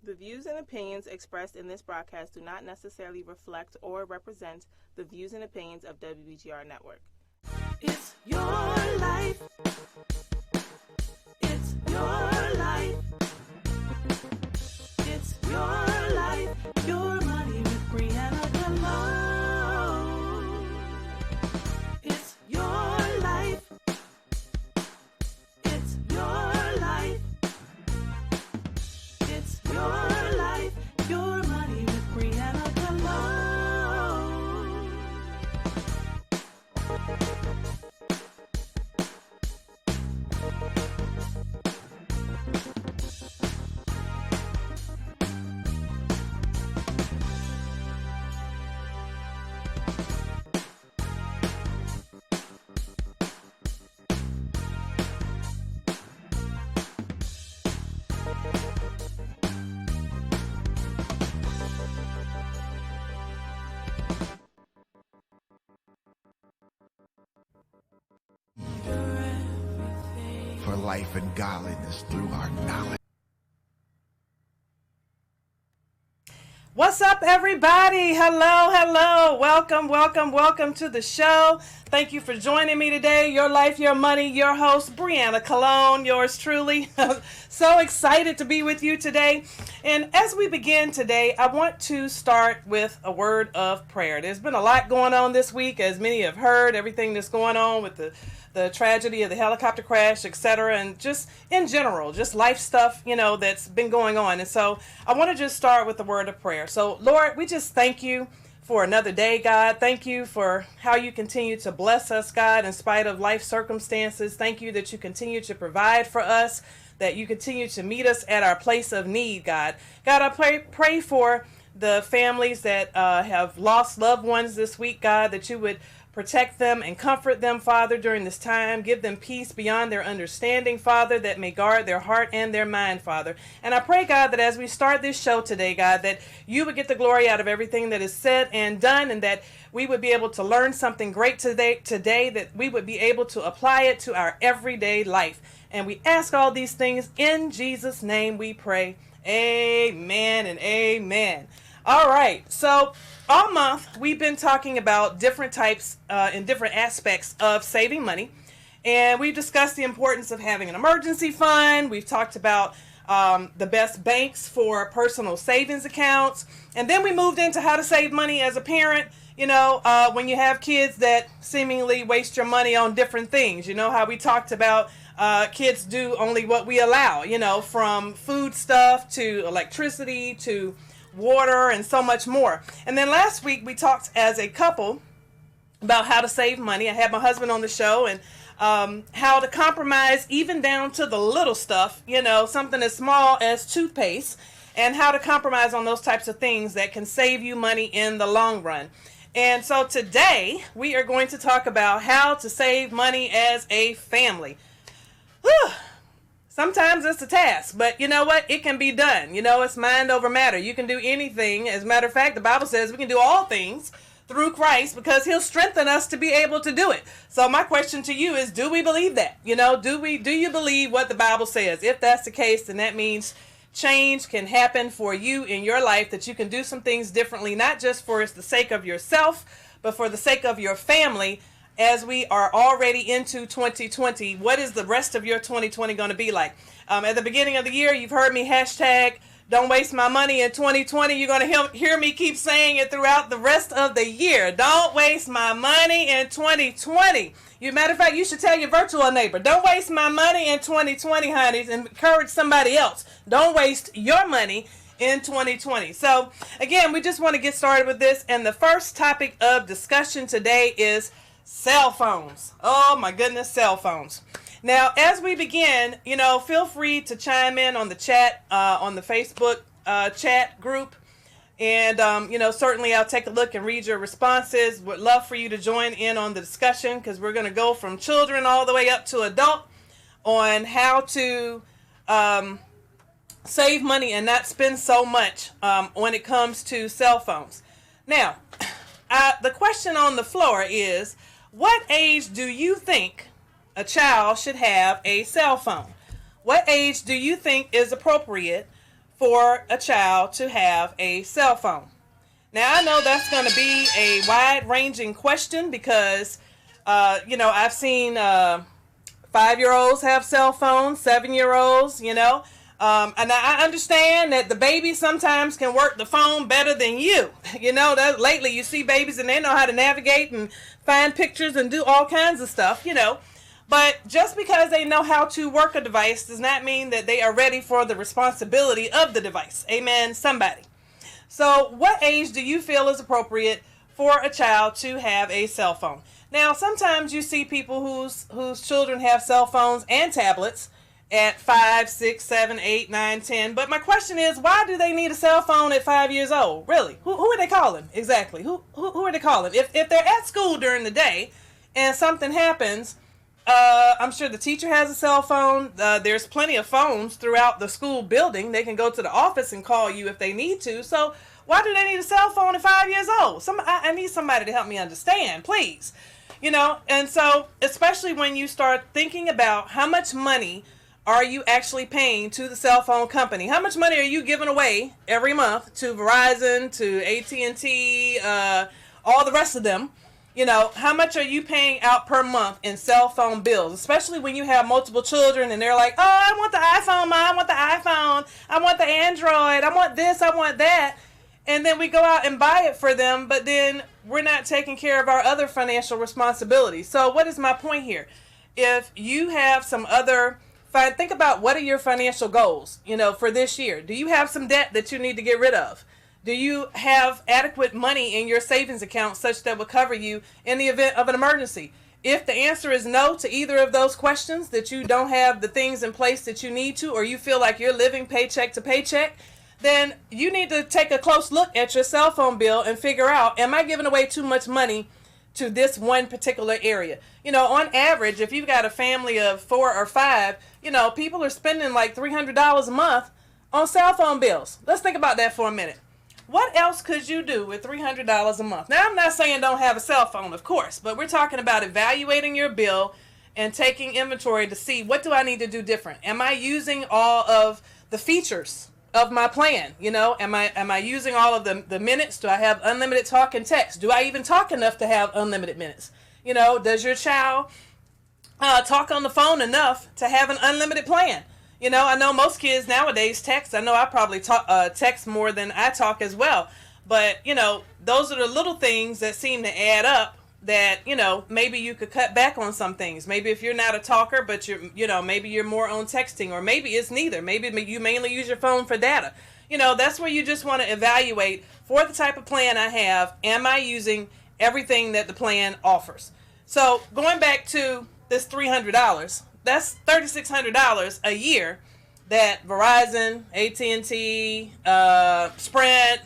The views and opinions expressed in this broadcast do not necessarily reflect or represent the views and opinions of WBGR Network. It's your life. It's your life. It's your life. Your money with Breanna Colón. It's your life. It's your life. It's your life. Your money with Breanna Colón. For life and godliness through our knowledge. What's up, everybody? Hello. Welcome to the show. Thank you for joining me today. Your life, your money, your host, Breanna Colón, yours truly. So excited to be with you today. And as we begin today, I want to start with a word of prayer. There's been a lot going on this week, as many have heard, everything that's going on with the tragedy of the helicopter crash, etc., and just in general, just life stuff, that's been going on. And so I want to just start with the word of prayer. So, Lord, we just thank you for another day, God. Thank you for how you continue to bless us, God, in spite of life circumstances. Thank you that you continue to provide for us, that you continue to meet us at our place of need, God. God, I pray for the families that have lost loved ones this week, God, that you would protect them and comfort them, Father, during this time. Give them peace beyond their understanding, Father, that may guard their heart and their mind, Father. And I pray, God, that as we start this show today, God, that you would get the glory out of everything that is said and done, and that we would be able to learn something great today, that we would be able to apply it to our everyday life. And we ask all these things in Jesus' name we pray. Amen and amen. All right, so all month we've been talking about different types and different aspects of saving money, and we've discussed the importance of having an emergency fund. We've talked about the best banks for personal savings accounts, and then we moved into how to save money as a parent. When you have kids that seemingly waste your money on different things. How we talked about kids do only what we allow, from food stuff to electricity to water and so much more. And then last week we talked as a couple about how to save money. I had my husband on the show, and how to compromise even down to the little stuff, something as small as toothpaste, and how to compromise on those types of things that can save you money in the long run. And so today we are going to talk about how to save money as a family. Whew. Sometimes it's a task, but you know what? It can be done. It's mind over matter. You can do anything. As a matter of fact, the Bible says we can do all things through Christ because he'll strengthen us to be able to do it. So my question to you is, do we believe that? Do you believe what the Bible says? If that's the case, then that means change can happen for you in your life, that you can do some things differently, not just for the sake of yourself, but for the sake of your family. As we are already into 2020, what is the rest of your 2020 going to be like? At the beginning of the year, you've heard me hashtag don't waste my money in 2020. You're going to hear me keep saying it throughout the rest of the year. Don't waste my money in 2020. Matter of fact, you should tell your virtual neighbor, don't waste my money in 2020, honeys, and encourage somebody else. Don't waste your money in 2020. So again, we just want to get started with this. And the first topic of discussion today is cell phones. Oh my goodness, cell phones. Now, as we begin, feel free to chime in on the chat, on the Facebook chat group. And, certainly I'll take a look and read your responses. Would love for you to join in on the discussion, because we're going to go from children all the way up to adult on how to save money and not spend so much when it comes to cell phones. Now, the question on the floor is, what age do you think a child should have a cell phone? What age do you think is appropriate for a child to have a cell phone? Now, I know that's going to be a wide-ranging question because, I've seen 5-year-olds have cell phones, 7-year-olds, and I understand that the babies sometimes can work the phone better than you. That lately you see babies and they know how to navigate and find pictures and do all kinds of stuff, But just because they know how to work a device does not mean that they are ready for the responsibility of the device. Amen, somebody. So what age do you feel is appropriate for a child to have a cell phone? Now, sometimes you see people whose children have cell phones and tablets at 5, 6, 7, 8, 9, 10. But my question is, why do they need a cell phone at 5 years old? Really? Who are they calling? Exactly. Who are they calling? If they're at school during the day and something happens, I'm sure the teacher has a cell phone. There's plenty of phones throughout the school building. They can go to the office and call you if they need to. So why do they need a cell phone at 5 years old? I need somebody to help me understand, please. And so especially when you start thinking about how much money are you actually paying to the cell phone company? How much money are you giving away every month to Verizon, to AT&T, all the rest of them? How much are you paying out per month in cell phone bills? Especially when you have multiple children and they're like, oh, I want the iPhone, Mom. I want the iPhone. I want the Android. I want this. I want that. And then we go out and buy it for them, but then we're not taking care of our other financial responsibilities. So what is my point here? If you have some other... think about what are your financial goals, for this year. Do you have some debt that you need to get rid of? Do you have adequate money in your savings account such that will cover you in the event of an emergency? If the answer is no to either of those questions, that you don't have the things in place that you need to, or you feel like you're living paycheck to paycheck, then you need to take a close look at your cell phone bill and figure out, am I giving away too much money to this one particular area? On average, if you've got a family of 4 or 5, people are spending like $300 a month on cell phone bills. Let's think about that for a minute. What else could you do with $300 a month? Now, I'm not saying don't have a cell phone, of course, but we're talking about evaluating your bill and taking inventory to see, what do I need to do different? Am I using all of the features of my plan? Am I using all of the minutes? Do I have unlimited talk and text? Do I even talk enough to have unlimited minutes? Does your child talk on the phone enough to have an unlimited plan? I know most kids nowadays text. I know I probably text more than I talk as well. But, those are the little things that seem to add up that, maybe you could cut back on some things. Maybe if you're not a talker, but maybe you're more on texting, or maybe it's neither. Maybe you mainly use your phone for data. That's where you just want to evaluate, for the type of plan I have, am I using everything that the plan offers? So going back to this $300, that's $3,600 a year that Verizon, AT&T, Sprint,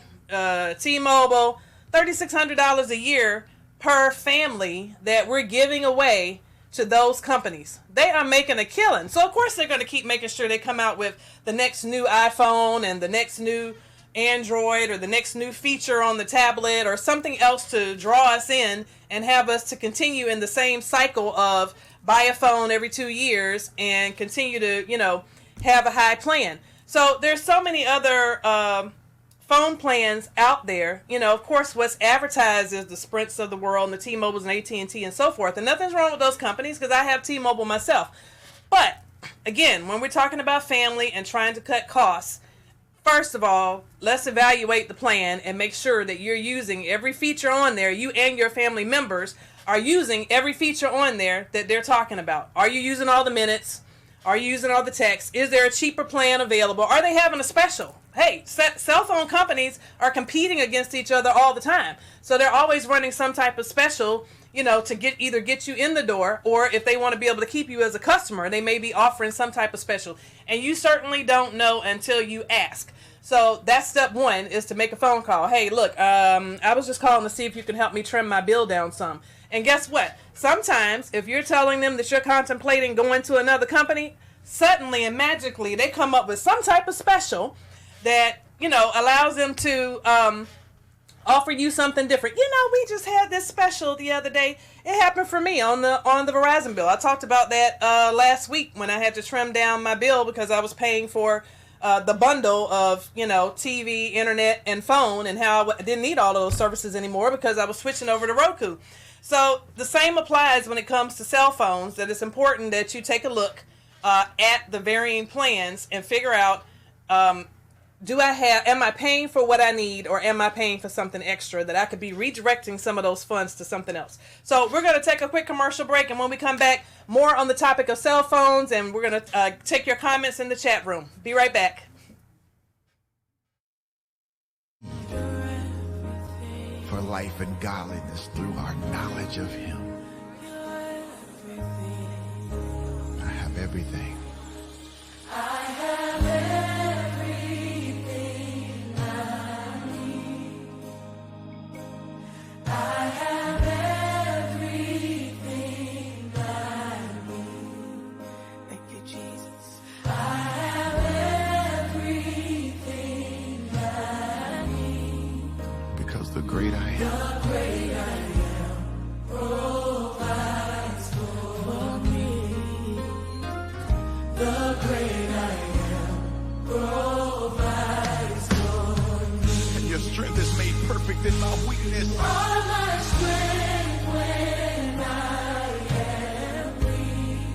T-Mobile, $3,600 a year per family that we're giving away to those companies. They are making a killing. So, of course, they're going to keep making sure they come out with the next new iPhone and the next new Android or the next new feature on the tablet or something else to draw us in and have us to continue in the same cycle of buy a phone every 2 years and continue to, have a high plan. So there's so many other phone plans out there. Of course, what's advertised is the Sprints of the world and the T-Mobiles and AT&T and so forth. And nothing's wrong with those companies because I have T-Mobile myself. But, again, when we're talking about family and trying to cut costs, first of all, let's evaluate the plan and make sure that you're using every feature on there. You and your family members are using every feature on there that they're talking about. Are you using all the minutes? Are you using all the text? Is there a cheaper plan available? Are they having a special? Hey, cell phone companies are competing against each other all the time. So they're always running some type of special, to either get you in the door, or if they want to be able to keep you as a customer, they may be offering some type of special. And you certainly don't know until you ask. So that's step one, is to make a phone call. Hey, look, I was just calling to see if you can help me trim my bill down some. And guess what? Sometimes if you're telling them that you're contemplating going to another company, suddenly and magically they come up with some type of special that, allows them to offer you something different. We just had this special the other day. It happened for me on the Verizon bill. I talked about that last week when I had to trim down my bill because I was paying for the bundle of, TV, internet, and phone, and how I didn't need all of those services anymore because I was switching over to Roku. So the same applies when it comes to cell phones, that it's important that you take a look at the varying plans and figure out, am I paying for what I need, or am I paying for something extra that I could be redirecting some of those funds to something else? So we're going to take a quick commercial break, and when we come back, more on the topic of cell phones, and we're going to take your comments in the chat room. Be right back. For life and godliness through our knowledge of him. I have everything. The great I am provides for me. The great I am provides for me. And your strength is made perfect in my weakness. You are my strength when I am weak.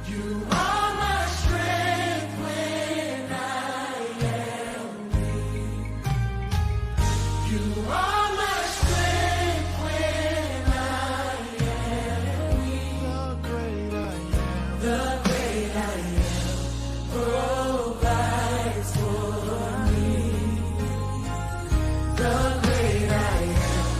You are my strength when I am weak. You are my strength when I am weak. The great I am provides for me. The great I am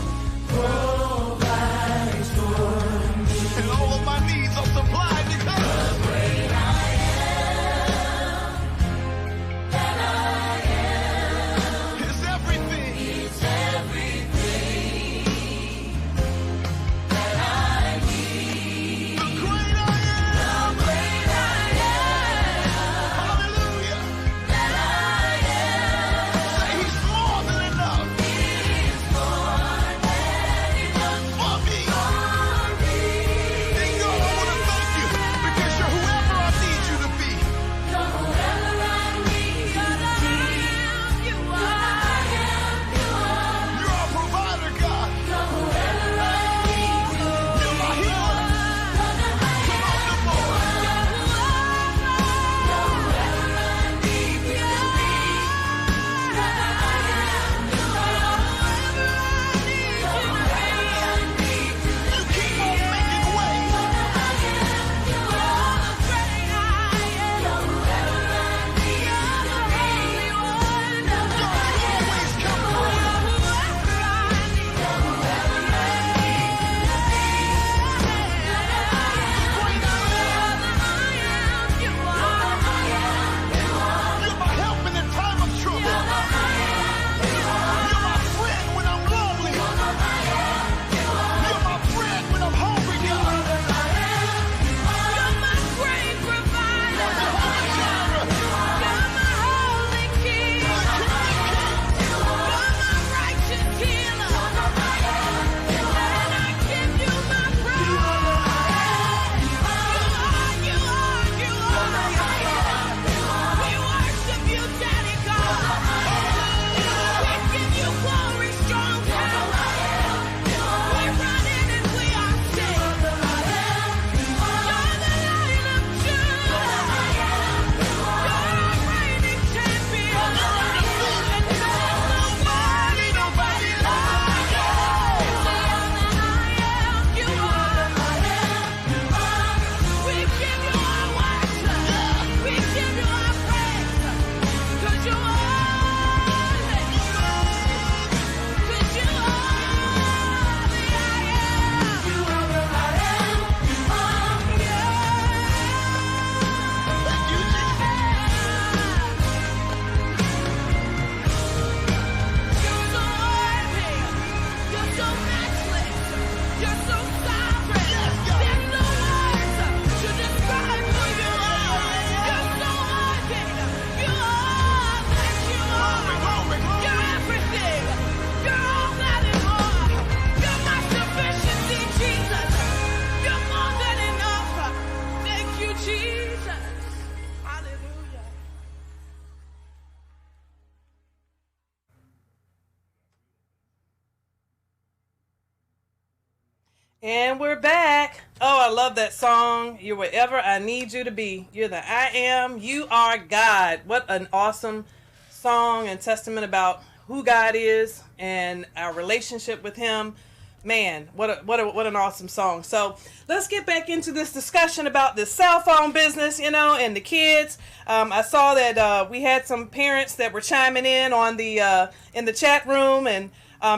And we're back. Oh, I love that song. You're wherever I need you to be. You're the I am. You are God. What an awesome song and testament about who God is and our relationship with Him. Man, what an awesome song. So let's get back into this discussion about this cell phone business, and the kids. I saw that we had some parents that were chiming in on the in the chat room and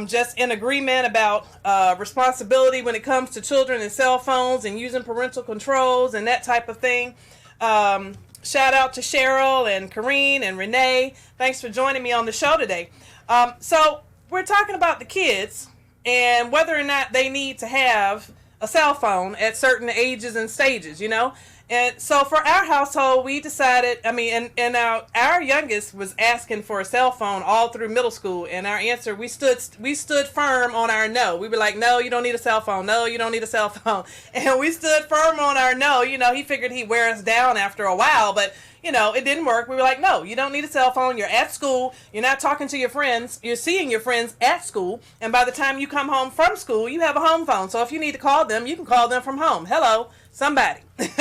just in agreement about responsibility when it comes to children and cell phones and using parental controls and that type of thing. Shout out to Cheryl and Kareen and Renee. Thanks for joining me on the show today. So we're talking about the kids and whether or not they need to have a cell phone at certain ages and stages, And so for our household, we decided, and our youngest was asking for a cell phone all through middle school. And our answer, we stood firm on our no. We were like, no, you don't need a cell phone. No, you don't need a cell phone. And we stood firm on our no. He figured he'd wear us down after a while, but it didn't work. We were like, no, you don't need a cell phone. You're at school. You're not talking to your friends. You're seeing your friends at school. And by the time you come home from school, you have a home phone. So if you need to call them, you can call them from home. Hello, somebody.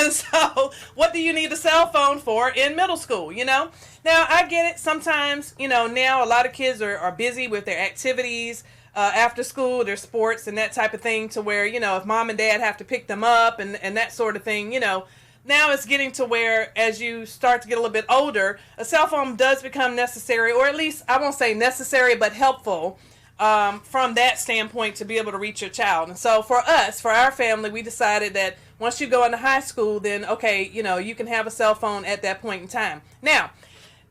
So what do you need a cell phone for in middle school, Now, I get it. Sometimes, now a lot of kids are busy with their activities after school, their sports and that type of thing to where, if mom and dad have to pick them up and that sort of thing, Now it's getting to where, as you start to get a little bit older, a cell phone does become necessary, or at least, I won't say necessary, but helpful from that standpoint to be able to reach your child. And so for us, for our family, we decided that once you go into high school, then, okay, you can have a cell phone at that point in time. Now,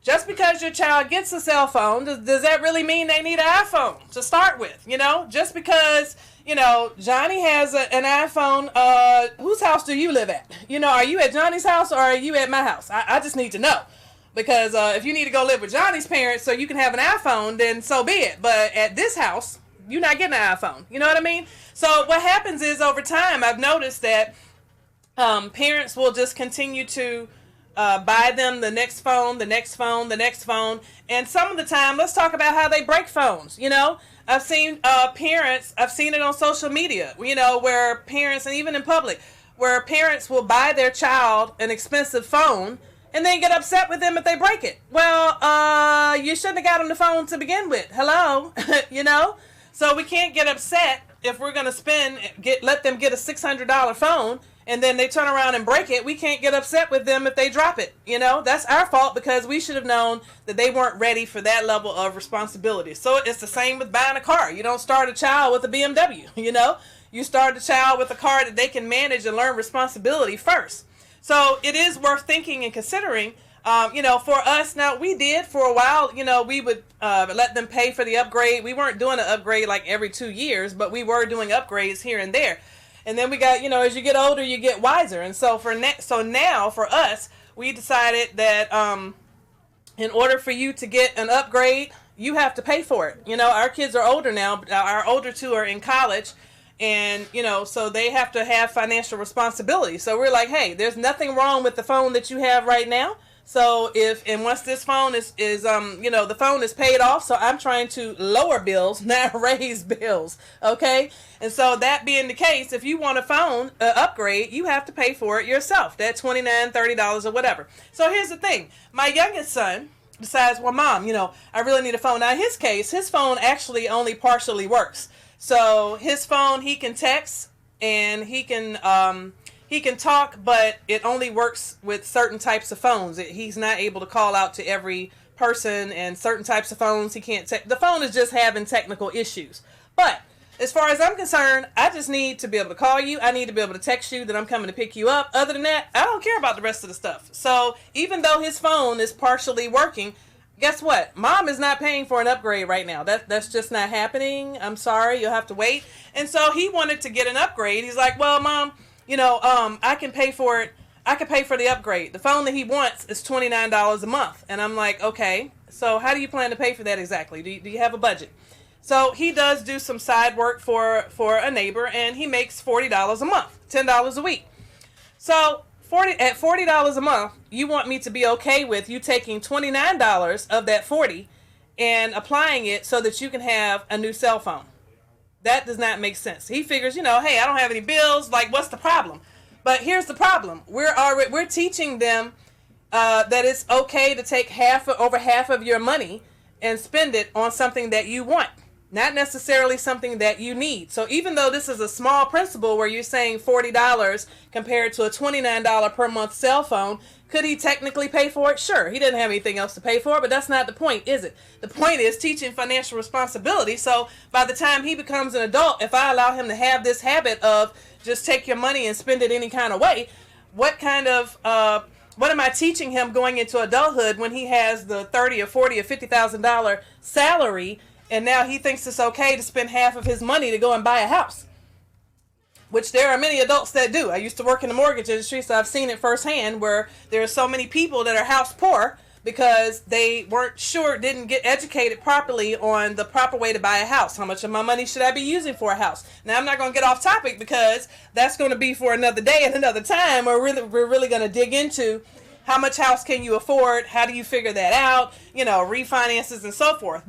just because your child gets a cell phone, does that really mean they need an iPhone to start with? Just because... Johnny has an iPhone. Whose house do you live at? Are you at Johnny's house or are you at my house? I just need to know. Because if you need to go live with Johnny's parents so you can have an iPhone, then so be it. But at this house, you're not getting an iPhone. You know what I mean? So what happens is over time, I've noticed that parents will just continue to buy them the next phone, the next phone, the next phone. And some of the time, let's talk about how they break phones, I've seen parents, I've seen it on social media, where parents, and even in public, where parents will buy their child an expensive phone and then get upset with them if they break it. Well, you shouldn't have got them the phone to begin with. Hello, So we can't get upset if we're going to let them get a $600 phone and then they turn around and break it. We can't get upset with them if they drop it. That's our fault because we should have known that they weren't ready for that level of responsibility. So it's the same with buying a car. You don't start a child with a BMW, You start a child with a car that they can manage and learn responsibility first. So it is worth thinking and considering. For us, now we did for a while, we would let them pay for the upgrade. We weren't doing an upgrade like every 2 years, but we were doing upgrades here and there. And then we got, as you get older, you get wiser. And so now for us, we decided that in order for you to get an upgrade, you have to pay for it. Our kids are older now. Our older two are in college. And, so they have to have financial responsibility. So we're like, hey, there's nothing wrong with the phone that you have right now. So once this phone is the phone is paid off, so I'm trying to lower bills, not raise bills, okay? And so that being the case, if you want a phone upgrade, you have to pay for it yourself, that $29, $30 or whatever. So here's the thing. My youngest son decides, well, Mom, I really need a phone. Now, in his case, his phone actually only partially works. So his phone, he can text and he can talk, but it only works with certain types of phones. He's not able to call out to every person, and certain types of phones he can't the phone is just having technical issues. But as far as I'm concerned, I just need to be able to call you. I need to be able to text you that I'm coming to pick you up. Other than that, I don't care about the rest of the stuff. So even though his phone is partially working, guess what? Mom is not paying for an upgrade right now. That's just not happening. I'm sorry, you'll have to wait. And so he wanted to get an upgrade. He's like, well, Mom, I can pay for it. I can pay for the upgrade. The phone that he wants is $29 a month. And I'm like, okay, so how do you plan to pay for that exactly? Do you have a budget? So he does do some side work for a neighbor, and he makes $40 a month, $10 a week. So at $40 a month, you want me to be okay with you taking $29 of that $40 and applying it so that you can have a new cell phone. That does not make sense. He figures, hey, I don't have any bills. Like, what's the problem? But here's the problem. We're teaching them that it's okay to take over half of your money and spend it on something that you want, not necessarily something that you need. So even though this is a small principle where you're saying $40 compared to a $29 per month cell phone, could he technically pay for it? Sure. He didn't have anything else to pay for, but that's not the point, is it? The point is teaching financial responsibility. So by the time he becomes an adult, if I allow him to have this habit of just take your money and spend it any kind of way, what am I teaching him going into adulthood when he has the $30 or $40 or $50,000 salary, and now he thinks it's okay to spend half of his money to go and buy a house? Which there are many adults that do. I used to work in the mortgage industry, so I've seen it firsthand, where there are so many people that are house poor because they didn't get educated properly on the proper way to buy a house. How much of my money should I be using for a house? Now, I'm not going to get off topic because that's going to be for another day and another time. We're really going to dig into how much house can you afford? How do you figure that out? Refinances and so forth.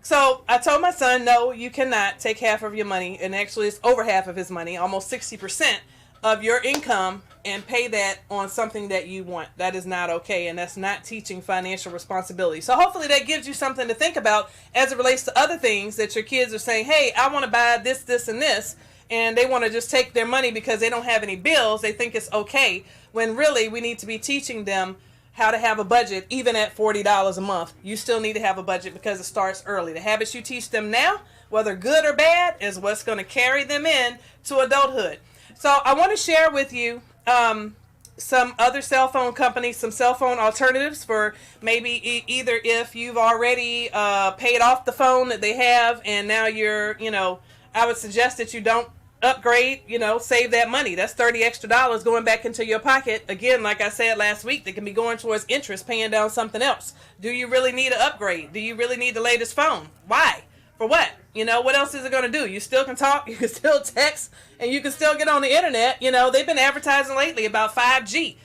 So I told my son, no, you cannot take half of your money, and actually it's over half of his money, almost 60% of your income, and pay that on something that you want. That is not okay, and that's not teaching financial responsibility. So hopefully that gives you something to think about as it relates to other things that your kids are saying, hey, I want to buy this, this, and this, and they want to just take their money because they don't have any bills. They think it's okay, when really we need to be teaching them how to have a budget. Even at $40 a month, you still need to have a budget because it starts early. The habits you teach them now, whether good or bad, is what's going to carry them in to adulthood. So I want to share with you some other cell phone companies, some cell phone alternatives for maybe either if you've already paid off the phone that they have and now I would suggest that you don't upgrade, save that money. That's $30 extra going back into your pocket. Again, like I said last week, they can be going towards interest, paying down something else. Do you really need an upgrade? Do you really need the latest phone? Why? For what? What else is it going to do? You still can talk, you can still text, and you can still get on the internet. They've been advertising lately about 5G.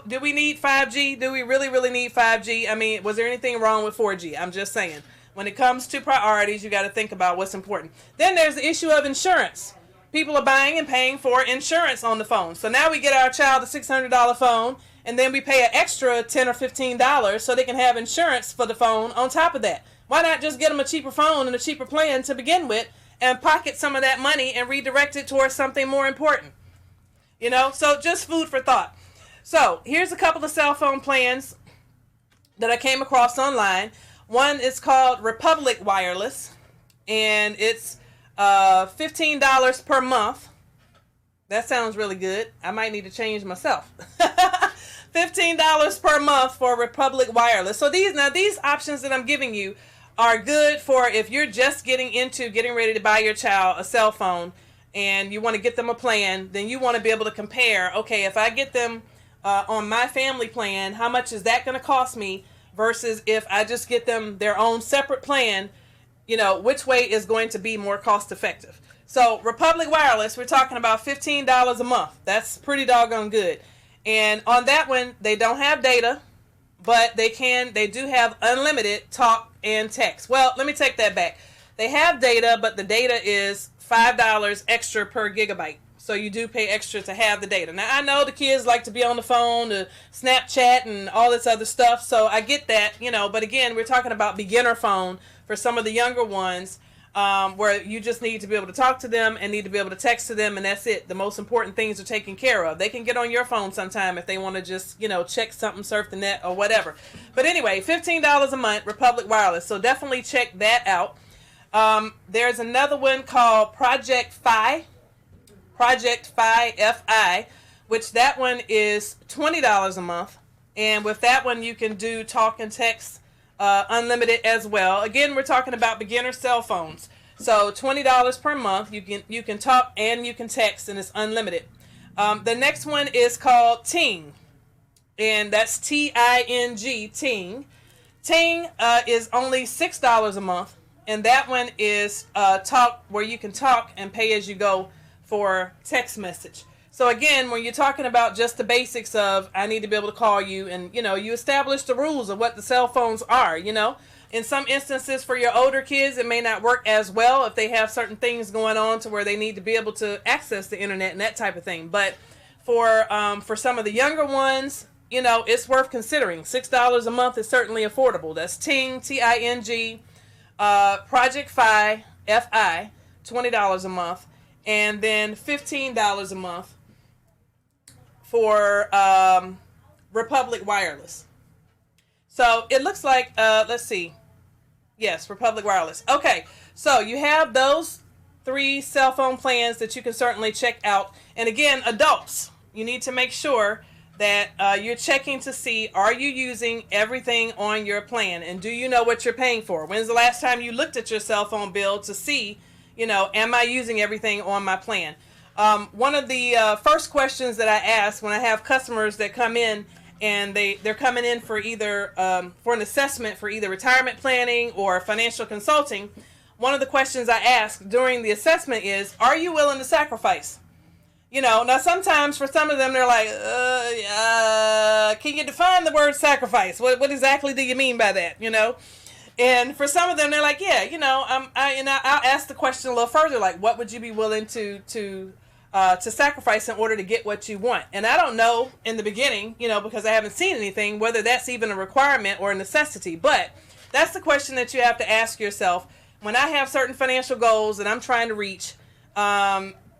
Do we need 5G? Do we really, really need 5G? I mean, was there anything wrong with 4G? I'm just saying. When it comes to priorities, you got to think about what's important. Then there's the issue of insurance. People are buying and paying for insurance on the phone. So now we get our child a $600 phone, and then we pay an extra $10 or $15 so they can have insurance for the phone on top of that. Why not just get them a cheaper phone and a cheaper plan to begin with and pocket some of that money and redirect it towards something more important? So just food for thought. So here's a couple of cell phone plans that I came across online. One is called Republic Wireless, and it's $15 per month. That sounds really good. I might need to change myself. $15 per month for Republic Wireless. So these options that I'm giving you are good for if you're just getting ready to buy your child a cell phone and you want to get them a plan. Then you want to be able to compare, okay, if I get them on my family plan, how much is that going to cost me versus if I just get them their own separate plan, which way is going to be more cost effective. So Republic Wireless, we're talking about $15 a month. That's pretty doggone good. And on that one, they don't have data, but they do have unlimited talk and text. Well, let me take that back. They have data, but the data is $5 extra per gigabyte. So you do pay extra to have the data. Now, I know the kids like to be on the phone, to Snapchat and all this other stuff. So I get that, but again, we're talking about beginner phone for some of the younger ones, where you just need to be able to talk to them and need to be able to text to them, and that's it. The most important things are taken care of. They can get on your phone sometime if they want to just, check something, surf the net or whatever. But anyway, $15 a month, Republic Wireless. So definitely check that out. There's another one called Project Fi, Fi, which that one is $20 a month. And with that one, you can do talk and text unlimited as well. Again, we're talking about beginner cell phones. So $20 per month. You can talk and you can text, and it's unlimited. The next one is called Ting, and that's Ting. Ting. Ting is only $6 a month, and that one is talk, where you can talk and pay as you go for text message. So again, when you're talking about just the basics of, I need to be able to call you, and you establish the rules of what the cell phones are, In some instances, for your older kids, it may not work as well if they have certain things going on to where they need to be able to access the internet and that type of thing. But for some of the younger ones, you know, it's worth considering. $6 a month is certainly affordable. That's Ting, Ting, Project Fi, Fi, $20 a month, and then $15 a month for Republic Wireless. So it looks like, let's see. Yes, Republic Wireless. Okay, so you have those 3 cell phone plans that you can certainly check out. And again, adults, you need to make sure that you're checking to see, are you using everything on your plan? And do you know what you're paying for? When's the last time you looked at your cell phone bill to see, you know, am I using everything on my plan? One of the first questions that I ask when I have customers that come in, and they're coming in for either for an assessment for either retirement planning or financial consulting, one of the questions I ask during the assessment is, are you willing to sacrifice? You know, now sometimes for some of them they're like, can you define the word sacrifice? What exactly do you mean by that? You know, and for some of them they're like, yeah, you know, I'll ask the question a little further, like, what would you be willing to sacrifice in order to get what you want? And I don't know in the beginning, you know, because I haven't seen anything, whether that's even a requirement or a necessity. But that's the question that you have to ask yourself. When I have certain financial goals that I'm trying to reach,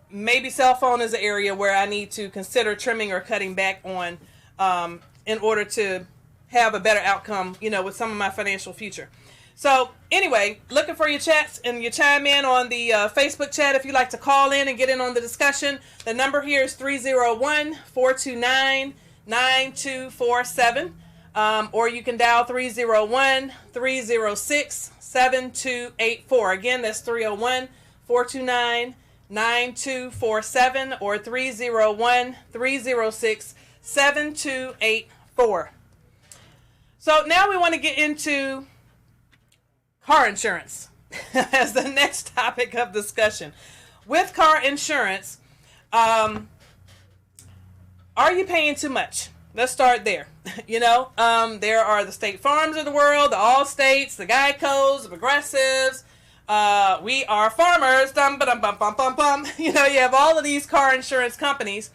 maybe cell phone is an area where I need to consider trimming or cutting back on in order to have a better outcome, you know, with some of my financial future. So anyway, looking for your chats, and you chime in on the Facebook chat if you'd like to call in and get in on the discussion. The number here is 301-429-9247, or you can dial 301-306-7284. Again, that's 301-429-9247 or 301-306-7284. So now we want to get into car insurance as the next topic of discussion. With car insurance, are you paying too much? Let's start there. You know, there are the State Farms of the world, the Allstates, the Geicos, the Progressives. We are farmers. Dum, ba-dum, bum, bum, bum, bum. You know, you have all of these car insurance companies.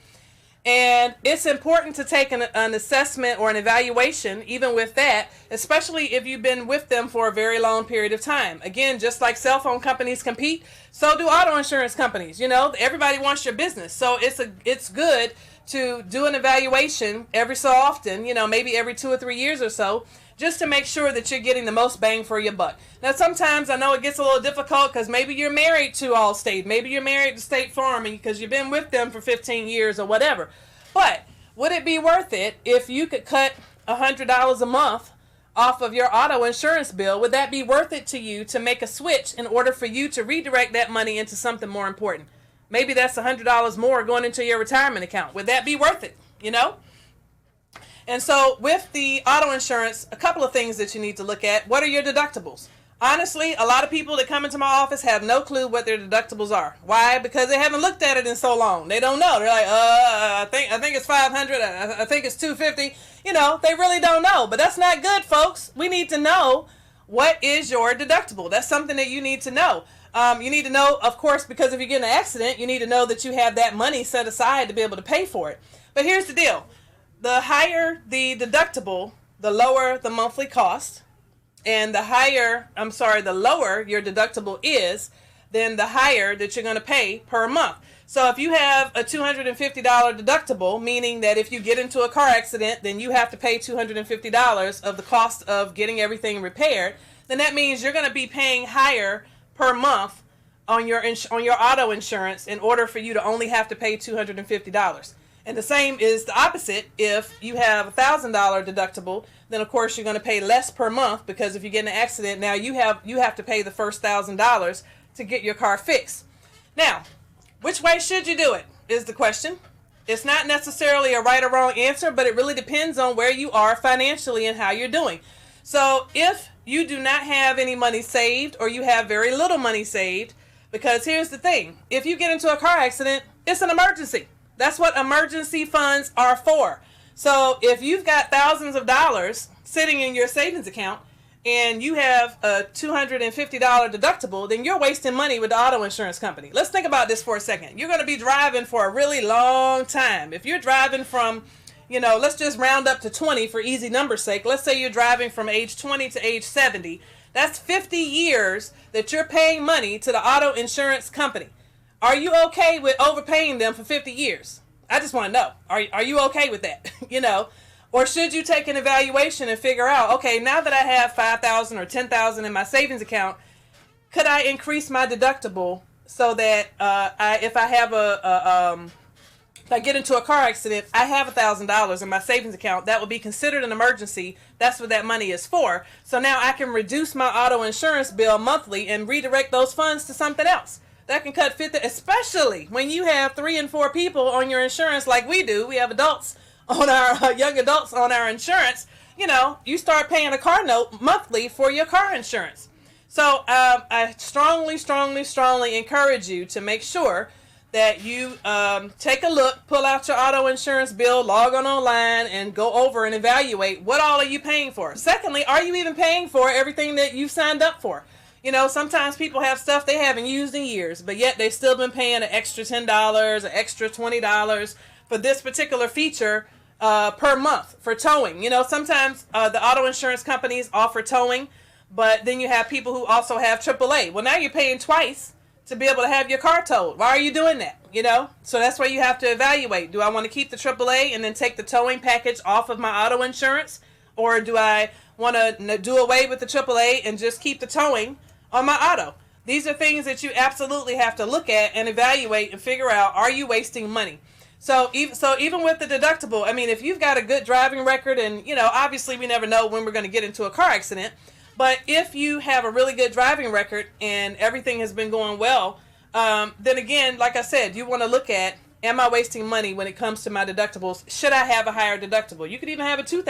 And it's important to take an assessment or an evaluation, even with that, especially if you've been with them for a very long period of time. Again, just like cell phone companies compete, so do auto insurance companies. You know, everybody wants your business. So it's good to do an evaluation every so often, you know, maybe every 2 or 3 years or so, just to make sure that you're getting the most bang for your buck. Now, sometimes I know it gets a little difficult because maybe you're married to Allstate. Maybe you're married to State Farm because you've been with them for 15 years or whatever. But would it be worth it if you could cut $100 a month off of your auto insurance bill? Would that be worth it to you to make a switch in order for you to redirect that money into something more important? Maybe that's $100 more going into your retirement account. Would that be worth it? You know? And so with the auto insurance, a couple of things that you need to look at. What are your deductibles? Honestly, a lot of people that come into my office have no clue what their deductibles are. Why? Because they haven't looked at it in so long. They don't know. They're like, I think it's $500. I think it's $250. You know, they really don't know. But that's not good, folks. We need to know what is your deductible. That's something that you need to know. You need to know, of course, because if you get in an accident, you need to know that you have that money set aside to be able to pay for it. But here's the deal. The higher the deductible, the lower the monthly cost. And the lower your deductible is, then the higher that you're going to pay per month. So if you have a $250 deductible, meaning that if you get into a car accident, then you have to pay $250 of the cost of getting everything repaired, then that means you're going to be paying higher per month on your auto insurance in order for you to only have to pay $250. And the same is the opposite. If you have a $1,000 deductible, then of course you're going to pay less per month, because if you get in an accident, now you have to pay the first $1,000 to get your car fixed. Now, which way should you do it is the question. It's not necessarily a right or wrong answer, but it really depends on where you are financially and how you're doing. So if you do not have any money saved, or you have very little money saved, because here's the thing, if you get into a car accident, it's an emergency. That's what emergency funds are for. So if you've got thousands of dollars sitting in your savings account and you have a $250 deductible, then you're wasting money with the auto insurance company. Let's think about this for a second. You're going to be driving for a really long time. If you're driving from, let's just round up to 20 for easy number's sake. Let's say you're driving from age 20 to age 70. That's 50 years that you're paying money to the auto insurance company. Are you okay with overpaying them for 50 years? I just want to know. Are you okay with that? Or should you take an evaluation and figure out, okay, now that I have $5,000 or $10,000 in my savings account, could I increase my deductible so that if I get into a car accident, I have $1,000 in my savings account. That would be considered an emergency. That's what that money is for. So now I can reduce my auto insurance bill monthly and redirect those funds to something else. That can cut 50, especially when you have 3 and 4 people on your insurance like we do. We have adults on our young adults on our insurance. You start paying a car note monthly for your car insurance. So I strongly encourage you to make sure that you take a look, pull out your auto insurance bill, log on online, and go over and evaluate what all are you paying for. Secondly, are you even paying for everything that you've signed up for? Sometimes people have stuff they haven't used in years, but yet they've still been paying an extra $10, an extra $20 for this particular feature per month for towing. Sometimes the auto insurance companies offer towing, but then you have people who also have AAA. Well, now you're paying twice to be able to have your car towed. Why are you doing that? So that's why you have to evaluate. Do I want to keep the AAA and then take the towing package off of my auto insurance? Or do I want to do away with the AAA and just keep the towing on my auto? These are things that you absolutely have to look at and evaluate and figure out, are you wasting money? So even with the deductible, I mean, if you've got a good driving record and, obviously we never know when we're going to get into a car accident, but if you have a really good driving record and everything has been going well, then again, like I said, you want to look at, am I wasting money when it comes to my deductibles? Should I have a higher deductible? You could even have a $2,000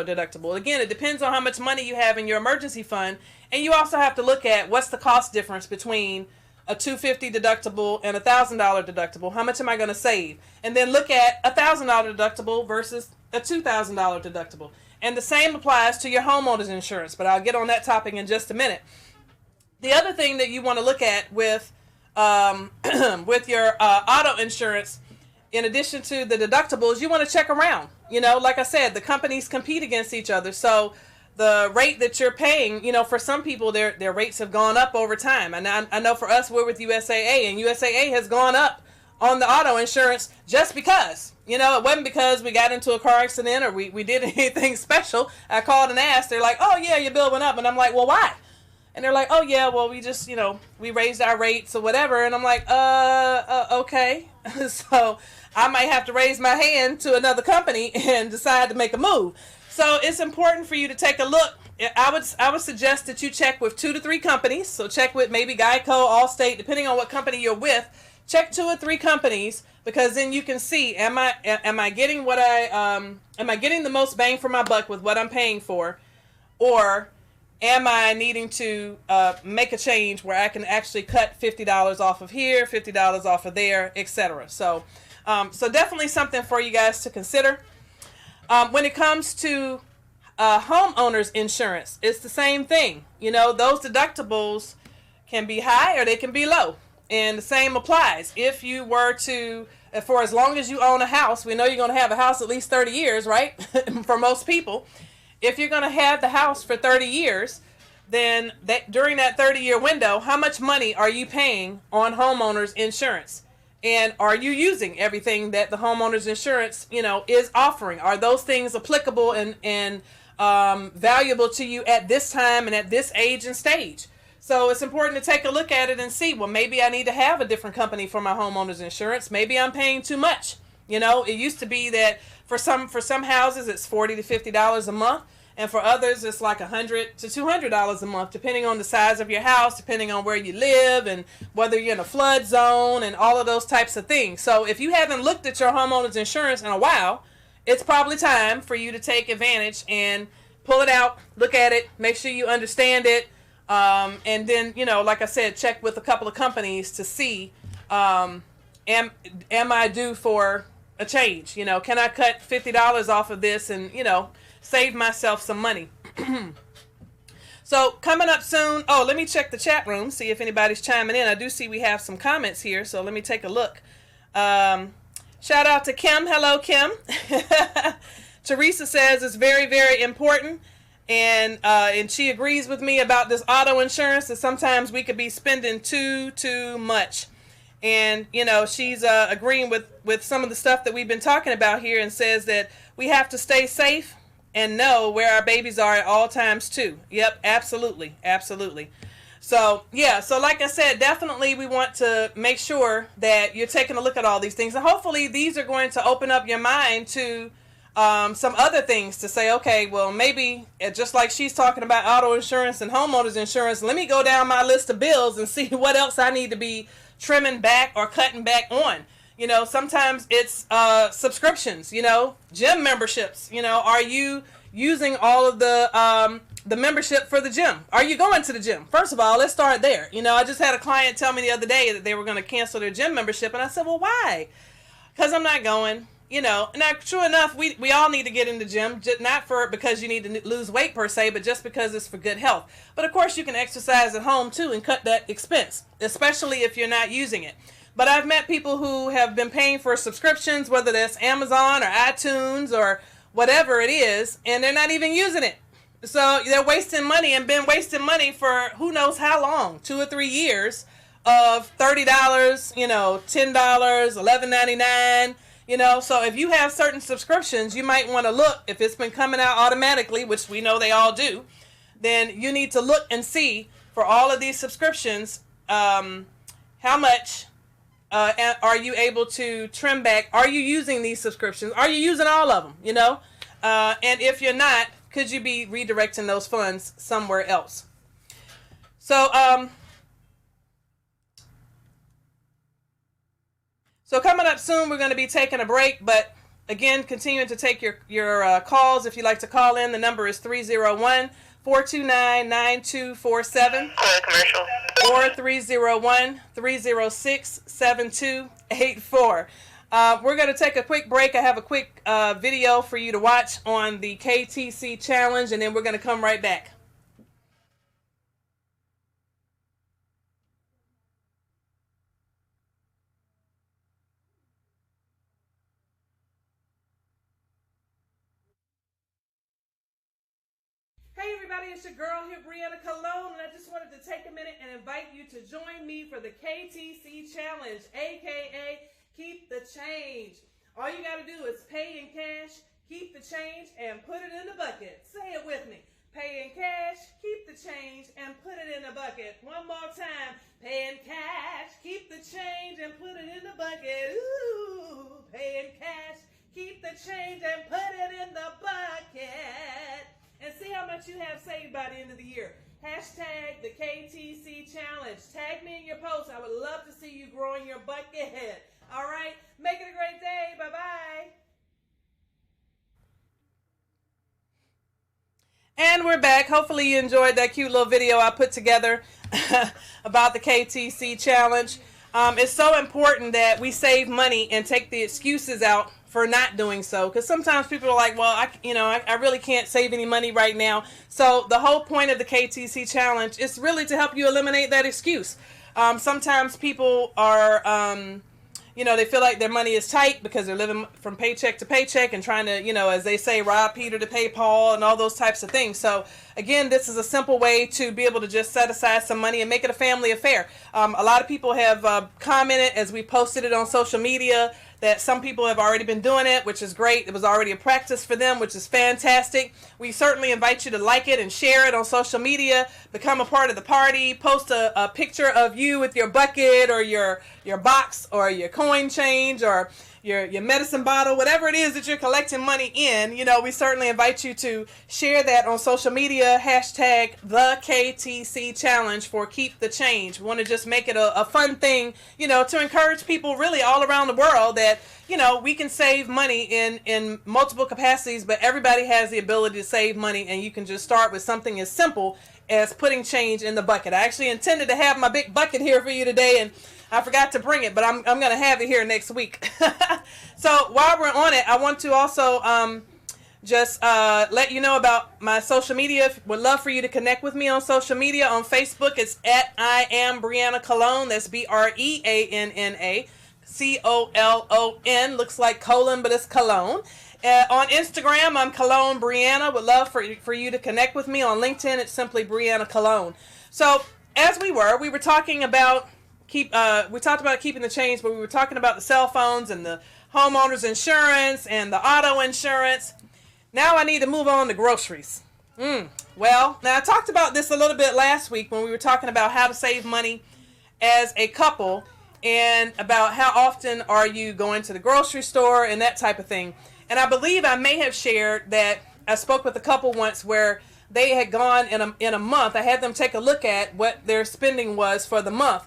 deductible. Again, it depends on how much money you have in your emergency fund. And you also have to look at what's the cost difference between a $250 deductible and a $1,000 deductible. How much am I going to save? And then look at a $1,000 deductible versus a $2,000 deductible. And the same applies to your homeowner's insurance, but I'll get on that topic in just a minute. The other thing that you want to look at with with your auto insurance, in addition to the deductibles, you want to check around. Like I said, the companies compete against each other. So the rate that you're paying, for some people, their rates have gone up over time. And I know for us, we're with USAA, and USAA has gone up on the auto insurance just because. It wasn't because we got into a car accident or we did anything special. I called and asked. They're like, oh, yeah, your bill went up. And I'm like, well, why? And they're like, oh, yeah, well, we just, we raised our rates or whatever. And I'm like, okay. So I might have to raise my hand to another company and decide to make a move. So it's important for you to take a look. I would suggest that you check with 2 to 3 companies. So check with maybe Geico, Allstate, depending on what company you're with. Check 2 or 3 companies, because then you can see, am I getting what am I getting the most bang for my buck with what I'm paying for, or am I needing to make a change where I can actually cut $50 off of here, $50 off of there, etc. So definitely something for you guys to consider. When it comes to homeowners insurance, it's the same thing. Those deductibles can be high or they can be low. And the same applies. If you were to, for as long as you own a house, we know you're going to have a house at least 30 years, right? For most people. If you're going to have the house for 30 years, then during that 30-year window, how much money are you paying on homeowners insurance? And are you using everything that the homeowners insurance, is offering? Are those things applicable and valuable to you at this time and at this age and stage? So it's important to take a look at it and see, well, maybe I need to have a different company for my homeowner's insurance. Maybe I'm paying too much. It used to be that for some houses it's $40 to $50 a month, and for others it's like $100 to $200 a month, depending on the size of your house, depending on where you live, and whether you're in a flood zone, and all of those types of things. So if you haven't looked at your homeowner's insurance in a while, it's probably time for you to take advantage and pull it out, look at it, make sure you understand it. And then, like I said, check with a couple of companies to see, am I due for a change? Can I cut $50 off of this and, save myself some money? So coming up soon. Oh, let me check the chat room, see if anybody's chiming in. I do see we have some comments here, so let me take a look. Shout out to Kim. Hello, Kim. Teresa says it's very, very important, and she agrees with me about this auto insurance, that sometimes we could be spending too much. And, you know, she's agreeing with some of the stuff that we've been talking about here, and says that we have to stay safe and know where our babies are at all times too. Yep, absolutely. Absolutely. So, yeah, so like I said, definitely we want to make sure that you're taking a look at all these things. And hopefully these are going to open up your mind to some other things, to say, okay, well, maybe just like she's talking about auto insurance and homeowners insurance, let me go down my list of bills and see what else I need to be trimming back or cutting back on. You know, sometimes it's subscriptions, you know, gym memberships. You know, are you using all of the membership for the gym? Are you going to the gym? First of all, let's start there. You know, I just had a client tell me the other day that they were going to cancel their gym membership, and I said, well, why? Because I'm not going. You know, now, true enough, we all need to get in the gym, not for because you need to lose weight per se, but just because it's for good health. But of course, you can exercise at home too and cut that expense, especially if you're not using it. But I've met people who have been paying for subscriptions, whether that's Amazon or iTunes or whatever it is, and they're not even using it. So they're wasting money, and been wasting money for who knows how long, 2 or 3 years of $30, you know, $10, $11.99. You know, so if you have certain subscriptions, you might want to look, if it's been coming out automatically, which we know they all do, then you need to look and see for all of these subscriptions, how much are you able to trim back? Are you using these subscriptions? Are you using all of them, you know? And if you're not, could you be redirecting those funds somewhere else? So coming up soon, we're going to be taking a break, but again, continuing to take your calls. If you'd like to call in, the number is 301-429-9247 or 301-306-7284. We're going to take a quick break. I have a quick video for you to watch on the KTC challenge, and then we're going to come right back. Hey everybody, it's your girl here, Breanna Colón, and I just wanted to take a minute and invite you to join me for the KTC Challenge, aka Keep the Change. All you gotta do is pay in cash, keep the change, and put it in the bucket. Say it with me. Pay in cash, keep the change, and put it in the bucket. One more time. Pay in cash, keep the change, and put it in the bucket. Ooh, pay in cash, keep the change, and put it in the bucket. And see how much you have saved by the end of the year. Hashtag the KTC Challenge. Tag me in your post. I would love to see you growing your bucket. All right? Make it a great day. Bye-bye. And we're back. Hopefully you enjoyed that cute little video I put together about the KTC Challenge. It's so important that we save money and take the excuses out for not doing so, because sometimes people are like, well, I really can't save any money right now. So the whole point of the KTC Challenge is really to help you eliminate that excuse. Sometimes people are they feel like their money is tight because they're living from paycheck to paycheck and trying to, as they say, rob Peter to pay Paul and all those types of things. So again, this is a simple way to be able to just set aside some money and make it a family affair. A lot of people have commented as we posted it on social media that some people have already been doing it, which is great. It was already a practice for them, which is fantastic. We certainly invite you to like it and share it on social media, become a part of the party, post a picture of you with your bucket or your box or your coin change or your medicine bottle, whatever it is that you're collecting money in. We certainly invite you to share that on social media. Hashtag the KTC Challenge for Keep the Change. We want to just make it a fun thing, to encourage people really all around the world that, we can save money in multiple capacities, but everybody has the ability to save money, and you can just start with something as simple as putting change in the bucket. I actually intended to have my big bucket here for you today, and I forgot to bring it, but I'm going to have it here next week. So while we're on it, I want to also just let you know about my social media. Would love for you to connect with me on social media. On Facebook, it's at I am Breanna Colón. That's BREANNA COLON. Looks like colon, but it's Colón. On Instagram, I'm Colón Breanna. Would love for you to connect with me. On LinkedIn, it's simply Breanna Colón. So as we were talking about we talked about keeping the change, but we were talking about the cell phones and the homeowners insurance and the auto insurance. Now I need to move on to groceries. Well, now I talked about this a little bit last week when we were talking about how to save money as a couple and about how often are you going to the grocery store and that type of thing. And I believe I may have shared that I spoke with a couple once where they had gone in a month. I had them take a look at what their spending was for the month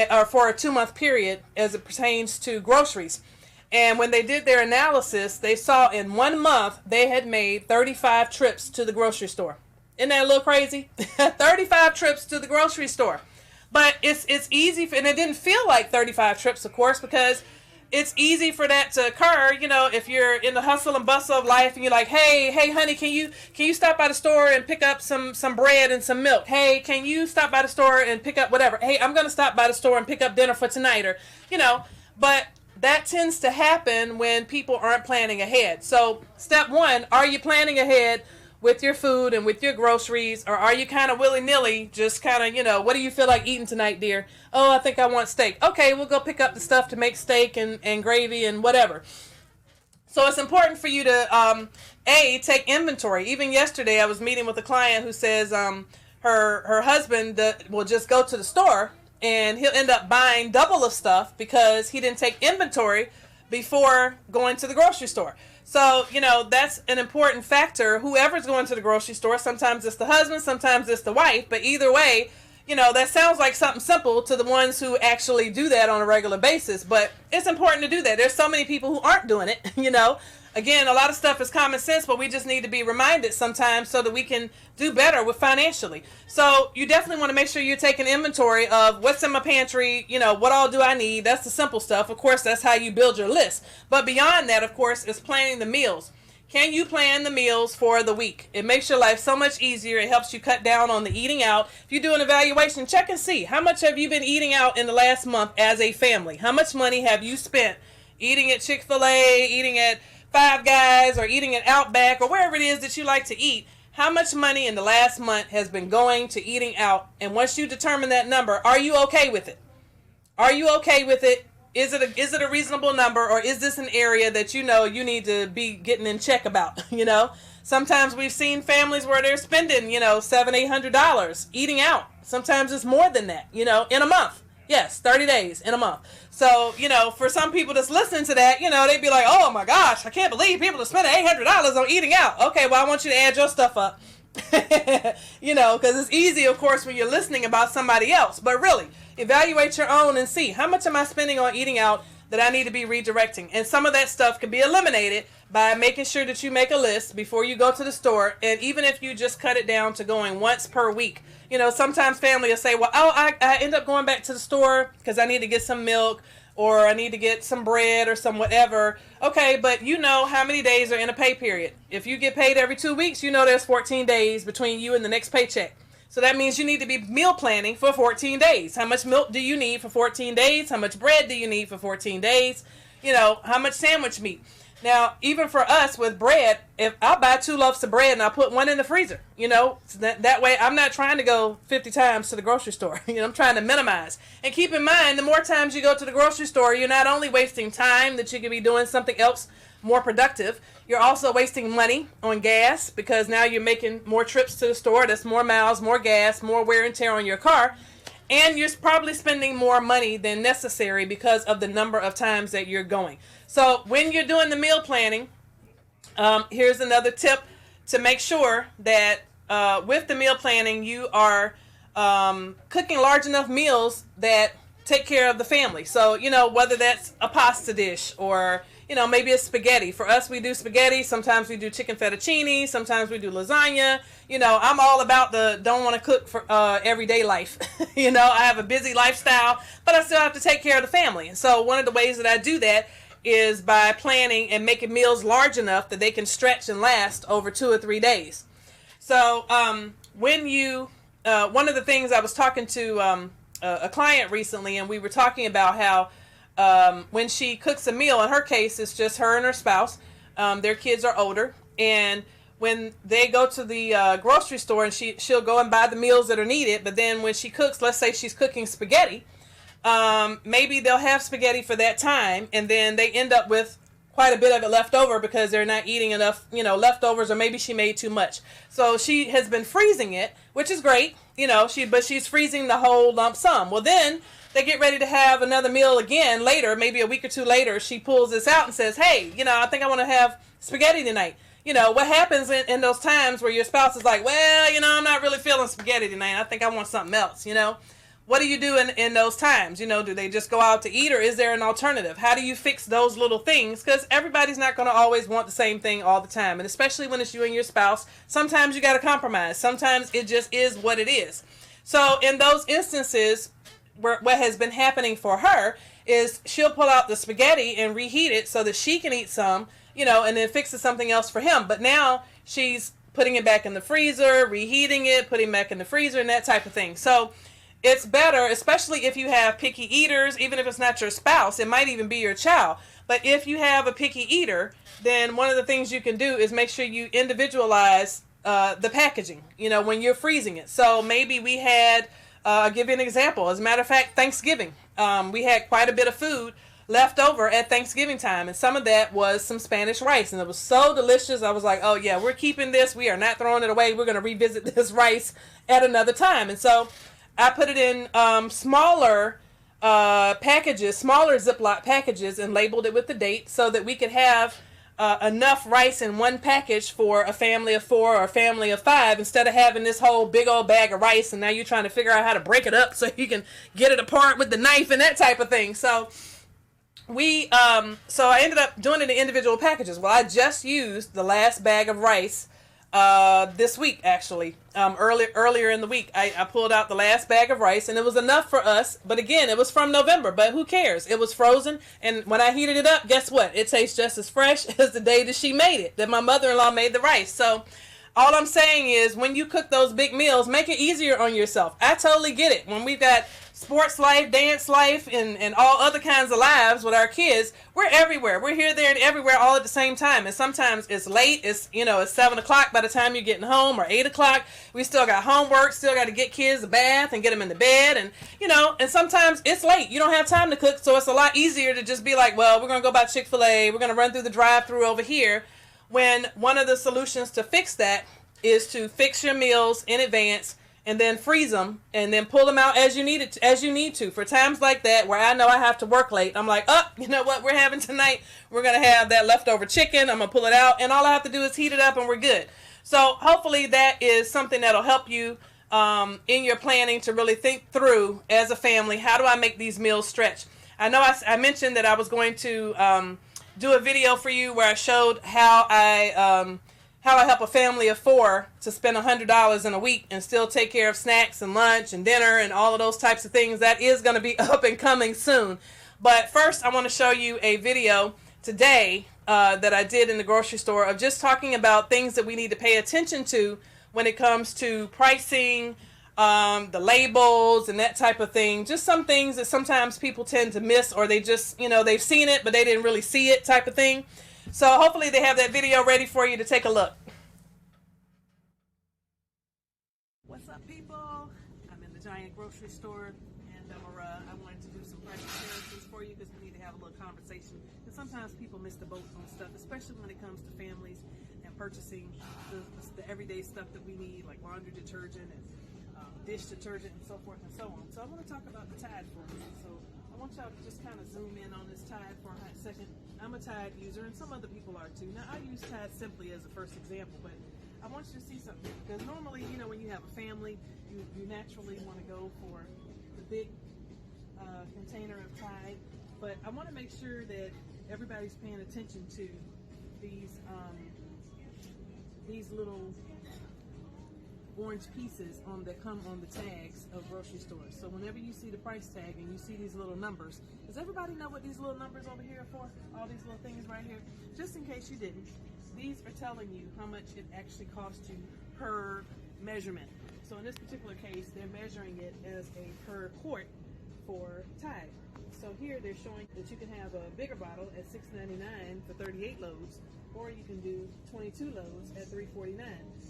or for a 2-month period as it pertains to groceries. And when they did their analysis, they saw in 1 month they had made 35 trips to the grocery store. Isn't that a little crazy? 35 trips to the grocery store. But it's easy, and it didn't feel like 35 trips, of course, because it's easy for that to occur, you know, if you're in the hustle and bustle of life and you're like, hey, honey, can you stop by the store and pick up some bread and some milk? Hey, can you stop by the store and pick up whatever? Hey, I'm going to stop by the store and pick up dinner for tonight, or, you know, but that tends to happen when people aren't planning ahead. So step one, are you planning ahead with your food and with your groceries, or are you kind of willy-nilly, just kind of, you know, what do you feel like eating tonight, dear? Oh, I think I want steak. Okay, we'll go pick up the stuff to make steak and gravy and whatever. So it's important for you to, take inventory. Even yesterday, I was meeting with a client who says her husband will just go to the store and he'll end up buying double of stuff because he didn't take inventory before going to the grocery store. So, you know, that's an important factor. Whoever's going to the grocery store, sometimes it's the husband, sometimes it's the wife, but either way, you know, that sounds like something simple to the ones who actually do that on a regular basis, but it's important to do that. There's so many people who aren't doing it, you know. Again, a lot of stuff is common sense, but we just need to be reminded sometimes so that we can do better with financially. So you definitely want to make sure you're taking inventory of what's in my pantry, you know, what all do I need? That's the simple stuff. Of course, that's how you build your list. But beyond that, of course, is planning the meals. Can you plan the meals for the week? It makes your life so much easier. It helps you cut down on the eating out. If you do an evaluation, check and see how much have you been eating out in the last month as a family? How much money have you spent eating at Chick-fil-A, eating at Five Guys, or eating at Outback, or wherever it is that you like to eat? How much money in the last month has been going to eating out? And once you determine that number, are you okay with it? Are you okay with it? Is it a reasonable number, or is this an area that you know you need to be getting in check about? You know, sometimes we've seen families where they're spending, you know, $700-800 eating out. Sometimes it's more than that, you know, in a month. Yes, 30 days in a month. So, you know, for some people that's listening to that, you know, they'd be like, oh my gosh, I can't believe people are spending $800 on eating out. Okay, well, I want you to add your stuff up. You know, because it's easy, of course, when you're listening about somebody else. But really, evaluate your own and see, how much am I spending on eating out that I need to be redirecting? And some of that stuff can be eliminated by making sure that you make a list before you go to the store. And even if you just cut it down to going once per week. You know, sometimes family will say, well, I end up going back to the store because I need to get some milk, or I need to get some bread or some whatever. Okay, but you know how many days are in a pay period. If you get paid every 2 weeks, you know there's 14 days between you and the next paycheck. So that means you need to be meal planning for 14 days. How much milk do you need for 14 days? How much bread do you need for 14 days? You know, how much sandwich meat? Now, even for us with bread, if I'll buy 2 loaves of bread and I'll put one in the freezer, you know, so that way I'm not trying to go 50 times to the grocery store. You know, I'm trying to minimize. And keep in mind, the more times you go to the grocery store, you're not only wasting time that you could be doing something else more productive, you're also wasting money on gas because now you're making more trips to the store. That's more miles, more gas, more wear and tear on your car. And you're probably spending more money than necessary because of the number of times that you're going. So when you're doing the meal planning, here's another tip to make sure that with the meal planning, you are cooking large enough meals that take care of the family. So, you know, whether that's a pasta dish or, you know, maybe it's spaghetti. For us, we do spaghetti. Sometimes we do chicken fettuccine. Sometimes we do lasagna. You know, I'm all about the don't want to cook for everyday life. You know, I have a busy lifestyle, but I still have to take care of the family. And so one of the ways that I do that is by planning and making meals large enough that they can stretch and last over 2 or 3 days. So when you, one of the things, I was talking to a client recently, and we were talking about how when she cooks a meal, in her case, it's just her and her spouse. Their kids are older, and when they go to the grocery store, and she'll go and buy the meals that are needed, but then when she cooks, let's say she's cooking spaghetti, maybe they'll have spaghetti for that time, and then they end up with quite a bit of it left over because they're not eating enough, leftovers, or maybe she made too much. So she has been freezing it, which is great, but she's freezing the whole lump sum. Well, then they get ready to have another meal again later, maybe a week or two later. She pulls this out and says, hey, I think I want to have spaghetti tonight. What happens in those times where your spouse is like, well, I'm not really feeling spaghetti tonight. I think I want something else, What do you do in those times? Do they just go out to eat, or is there an alternative? How do you fix those little things? Because everybody's not going to always want the same thing all the time. And especially when it's you and your spouse, sometimes you got to compromise. Sometimes it just is what it is. So in those instances, what has been happening for her is she'll pull out the spaghetti and reheat it so that she can eat some, and then fixes something else for him. But now she's putting it back in the freezer, reheating it, putting it back in the freezer, and that type of thing. So it's better, especially if you have picky eaters, even if it's not your spouse, it might even be your child. But if you have a picky eater, then one of the things you can do is make sure you individualize the packaging, when you're freezing it. So maybe we had, I'll give you an example. As a matter of fact, Thanksgiving, we had quite a bit of food left over at Thanksgiving time, and some of that was some Spanish rice, and it was so delicious. I was like, oh yeah, we're keeping this. We are not throwing it away. We're going to revisit this rice at another time. And so I put it in smaller packages, smaller Ziploc packages, and labeled it with the date so that we could have enough rice in one package for a family of 4 or a family of 5, instead of having this whole big old bag of rice, and now you're trying to figure out how to break it up so you can get it apart with the knife and that type of thing. So so I ended up doing it in individual packages. Well, I just used the last bag of rice this week, actually. Earlier in the week, I pulled out the last bag of rice, and it was enough for us. But again, it was from November, but who cares? It was frozen, and when I heated it up, guess what? It tastes just as fresh as the day that she made it, that my mother-in-law made the rice. So all I'm saying is, when you cook those big meals, make it easier on yourself. I totally get it. When we've got sports life, dance life, and all other kinds of lives with our kids, we're everywhere. We're here, there, and everywhere all at the same time. And sometimes it's late. It's, it's 7 o'clock by the time you're getting home, or 8 o'clock. We still got homework, still got to get kids a bath and get them into bed. And, and sometimes it's late. You don't have time to cook. So it's a lot easier to just be like, well, we're going to go by Chick-fil-A. We're going to run through the drive-thru over here. When one of the solutions to fix that is to fix your meals in advance, and then freeze them, and then pull them out as you need to. For times like that where I know I have to work late, I'm like, you know what we're having tonight? We're going to have that leftover chicken. I'm going to pull it out, and all I have to do is heat it up, and we're good. So hopefully that is something that'll help you in your planning to really think through as a family, how do I make these meals stretch? I know I mentioned that I was going to do a video for you where I showed how I help a family of 4 to spend $100 in a week and still take care of snacks and lunch and dinner and all of those types of things. That is going to be up and coming soon. But first, I want to show you a video today that I did in the grocery store of just talking about things that we need to pay attention to when it comes to pricing, the labels, and that type of thing. Just some things that sometimes people tend to miss, or they just, they've seen it, but they didn't really see it type of thing. So hopefully they have that video ready for you to take a look. What's up, people? I'm in the giant grocery store, and I wanted to do some price comparisons for you because we need to have a little conversation. And sometimes people miss the boat on stuff, especially when it comes to families and purchasing the everyday stuff that we need, like laundry detergent and dish detergent and so forth and so on. So I want to talk about the Tide for a minute. So I want y'all to just kind of zoom in on this Tide for a hot second. I'm a Tide user, and some other people are too. Now, I use Tide simply as a first example, but I want you to see something. Because normally, when you have a family, you naturally want to go for the big container of Tide. But I want to make sure that everybody's paying attention to these little orange pieces that come on the tags of grocery stores. So whenever you see the price tag and you see these little numbers, does everybody know what these little numbers over here are for? All these little things right here? Just in case you didn't, these are telling you how much it actually costs you per measurement. So in this particular case, they're measuring it as a per quart for Tide. So here they're showing that you can have a bigger bottle at $6.99 for 38 loads, or you can do 22 loads at $3.49.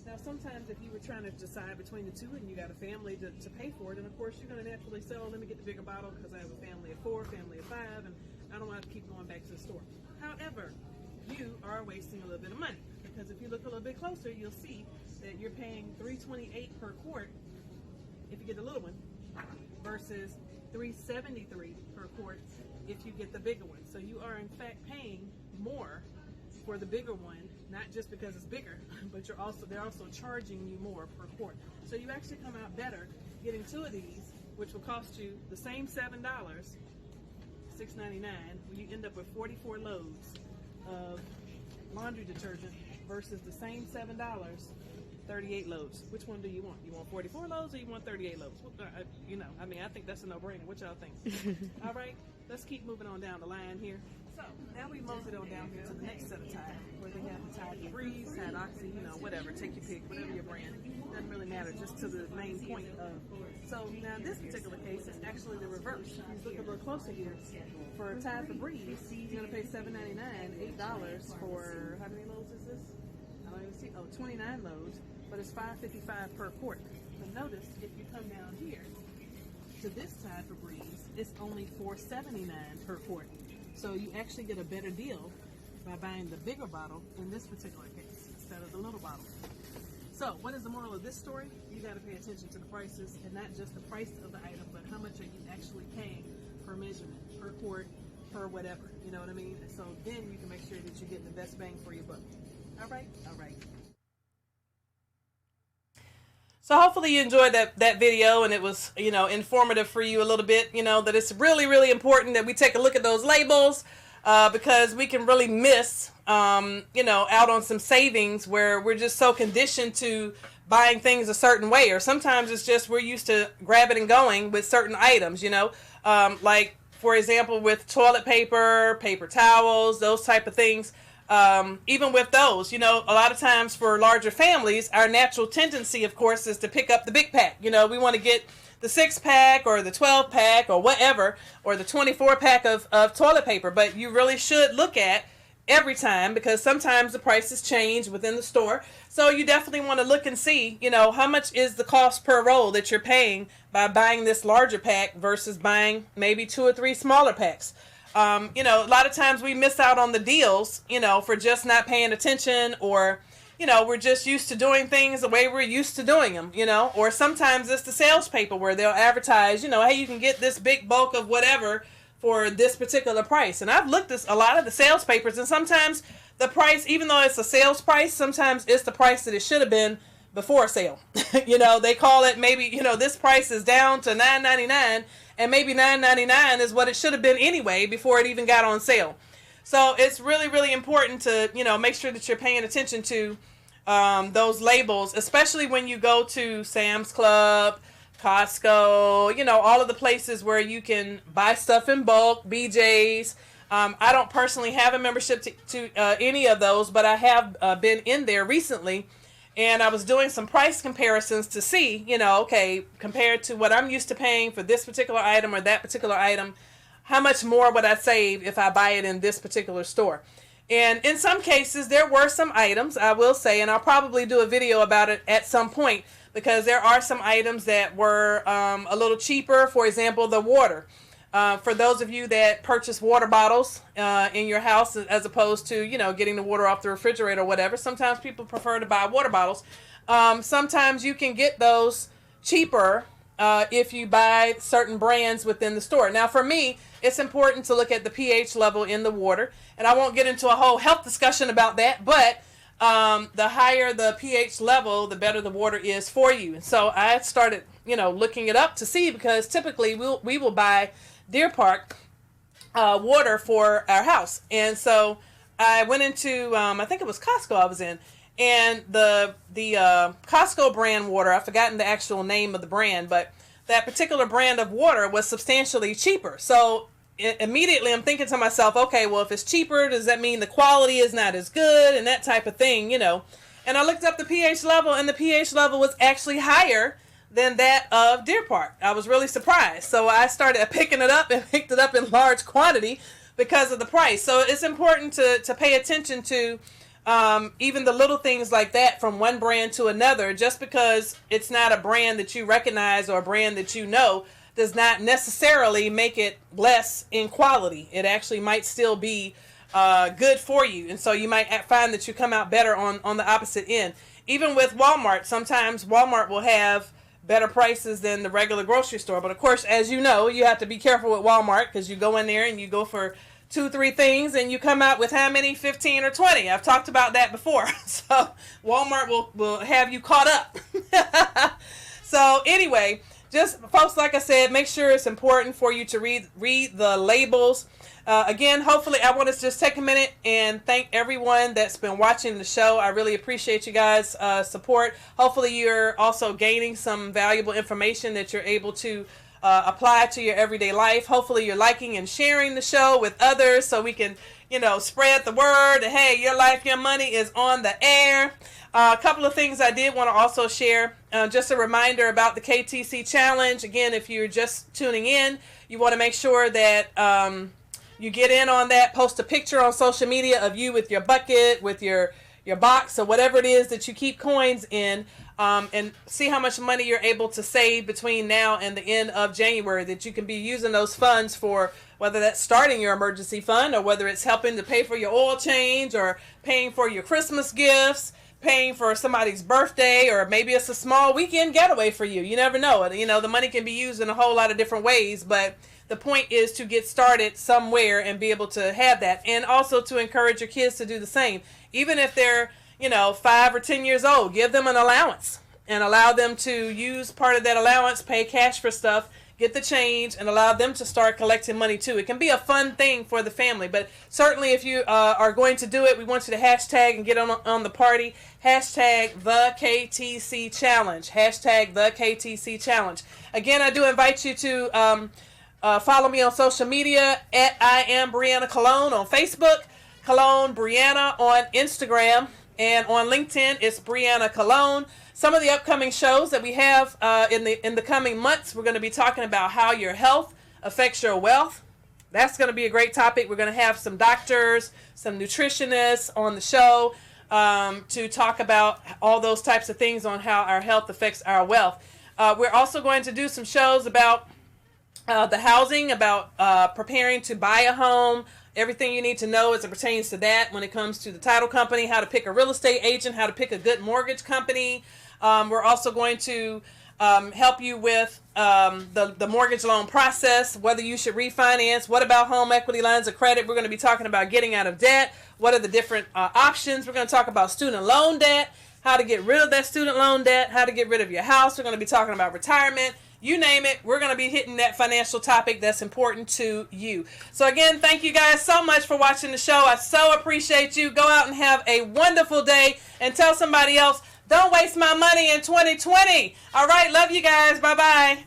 Now sometimes if you were trying to decide between the two and you got a family to pay for it, and of course you're going to naturally say, oh, let me get the bigger bottle because I have a family of 4, family of 5, and I don't want to keep going back to the store. However, you are wasting a little bit of money, because if you look a little bit closer, you'll see that you're paying $3.28 per quart if you get the little one, versus $3.73 per quart if you get the bigger one. So you are in fact paying more for the bigger one, not just because it's bigger, but they're also charging you more per quart. So you actually come out better getting 2 of these, which will cost you the same $7, $6.99, when you end up with 44 loads of laundry detergent versus the same $7, 38 loads. Which one do you want? You want 44 loads or you want 38 loads? I think that's a no-brainer. What y'all think? All right, let's keep moving on down the line here. So now we moseyed on down here to the next set of Tide, where they have the Tide Breeze, Tide Oxy, whatever, take your pick, whatever your brand. Doesn't really matter, just to the main point of. So now in this particular case, it's actually the reverse. If you look a little closer here, for Tide for Breeze, you're going to pay $7.99, $8 for, how many loads is this? I don't even see, 29 loads, but it's $5.55 per quart. But notice, if you come down here to this Tide for Breeze, it's only $4.79 per quart. So you actually get a better deal by buying the bigger bottle in this particular case instead of the little bottle. So what is the moral of this story? You got to pay attention to the prices, and not just the price of the item, but how much are you actually paying per measurement, per quart, per whatever. You know what I mean? So then you can make sure that you're getting the best bang for your buck. All right? All right. So hopefully you enjoyed that video, and it was, informative for you a little bit, that it's really, really important that we take a look at those labels, because we can really miss, out on some savings where we're just so conditioned to buying things a certain way. Or sometimes it's just we're used to grabbing and going with certain items, like, for example, with toilet paper, paper towels, those type of things. Even with those, a lot of times for larger families, our natural tendency, of course, is to pick up the big pack. We want to get the 6-pack or the 12-pack or whatever, or the 24-pack of toilet paper. But you really should look at every time, because sometimes the prices change within the store. So you definitely want to look and see, how much is the cost per roll that you're paying by buying this larger pack versus buying maybe 2 or 3 smaller packs. A lot of times we miss out on the deals, for just not paying attention, or, we're just used to doing things the way we're used to doing them, or sometimes it's the sales paper where they'll advertise, hey, you can get this big bulk of whatever for this particular price. And I've looked at a lot of the sales papers, and sometimes the price, even though it's a sales price, sometimes it's the price that it should have been before sale. They call it maybe, this price is down to $9.99. And maybe $9.99 is what it should have been anyway before it even got on sale. So it's really, really important to, make sure that you're paying attention to those labels, especially when you go to Sam's Club, Costco, all of the places where you can buy stuff in bulk, BJ's. I don't personally have a membership to any of those, but I have been in there recently. And I was doing some price comparisons to see, compared to what I'm used to paying for this particular item or that particular item, how much more would I save if I buy it in this particular store? And in some cases, there were some items, I will say, and I'll probably do a video about it at some point, because there are some items that were a little cheaper. For example, the water. For those of you that purchase water bottles in your house, as opposed to, getting the water off the refrigerator or whatever, sometimes people prefer to buy water bottles. Sometimes you can get those cheaper if you buy certain brands within the store. Now, for me, it's important to look at the pH level in the water, and I won't get into a whole health discussion about that, but the higher the pH level, the better the water is for you. And so I started, looking it up to see, because typically we will buy Deer Park water for our house. And so I went into, I think it was Costco I was in, and the Costco brand water, I've forgotten the actual name of the brand, but that particular brand of water was substantially cheaper. So immediately I'm thinking to myself, okay, well, if it's cheaper, does that mean the quality is not as good and that type of thing, And I looked up the pH level, and the pH level was actually higher than that of Deer Park. I was really surprised. So I started picking it up and picked it up in large quantity because of the price. So it's important to pay attention to even the little things like that from one brand to another. Just because it's not a brand that you recognize or a brand that you know does not necessarily make it less in quality. It actually might still be good for you. And so you might find that you come out better on the opposite end. Even with Walmart, sometimes Walmart will have better prices than the regular grocery store. But of course, as you know, you have to be careful with Walmart because you go in there and you go for 2-3 things and you come out with how many? 15 or 20. I've talked about that before. So Walmart will have you caught up. So anyway, just folks, like I said, make sure it's important for you to read the labels. Again, hopefully, I want to just take a minute and thank everyone that's been watching the show. I really appreciate you guys' support. Hopefully, you're also gaining some valuable information that you're able to apply to your everyday life. Hopefully, you're liking and sharing the show with others so we can, spread the word that, hey, your life, your money is on the air. A couple of things I did want to also share. Just a reminder about the KTC Challenge. Again, if you're just tuning in, you want to make sure that you get in on that. Post a picture on social media of you with your bucket, with your box, or whatever it is that you keep coins in, and see how much money you're able to save between now and the end of January, that you can be using those funds for, whether that's starting your emergency fund or whether it's helping to pay for your oil change or paying for your Christmas gifts, paying for somebody's birthday, or maybe it's a small weekend getaway for you. You never know. The money can be used in a whole lot of different ways, but the point is to get started somewhere and be able to have that, and also to encourage your kids to do the same. Even if they're, 5 or 10 years old, give them an allowance and allow them to use part of that allowance, pay cash for stuff, get the change, and allow them to start collecting money too. It can be a fun thing for the family, but certainly if you are going to do it, we want you to hashtag and get on the party. Hashtag the KTC Challenge. Hashtag the KTC Challenge. Again, I do invite you to follow me on social media at I am Breanna Colón on Facebook, Colón Breanna on Instagram, and on LinkedIn it's Breanna Colón. Some of the upcoming shows that we have in the coming months, we're going to be talking about how your health affects your wealth. That's going to be a great topic. We're going to have some doctors, some nutritionists on the show to talk about all those types of things on how our health affects our wealth. We're also going to do some shows about the housing, about preparing to buy a home, everything you need to know as it pertains to that when it comes to the title company, how to pick a real estate agent, how to pick a good mortgage company. We're also going to help you with the mortgage loan process, whether you should refinance, what about home equity lines of credit. We're going to be talking about getting out of debt, what are the different options. We're going to talk about student loan debt, how to get rid of that student loan debt, how to get rid of your house. We're going to be talking about retirement. You name it, we're going to be hitting that financial topic that's important to you. So again, thank you guys so much for watching the show. I so appreciate you. Go out and have a wonderful day and tell somebody else, don't waste my money in 2020. All right, love you guys. Bye-bye.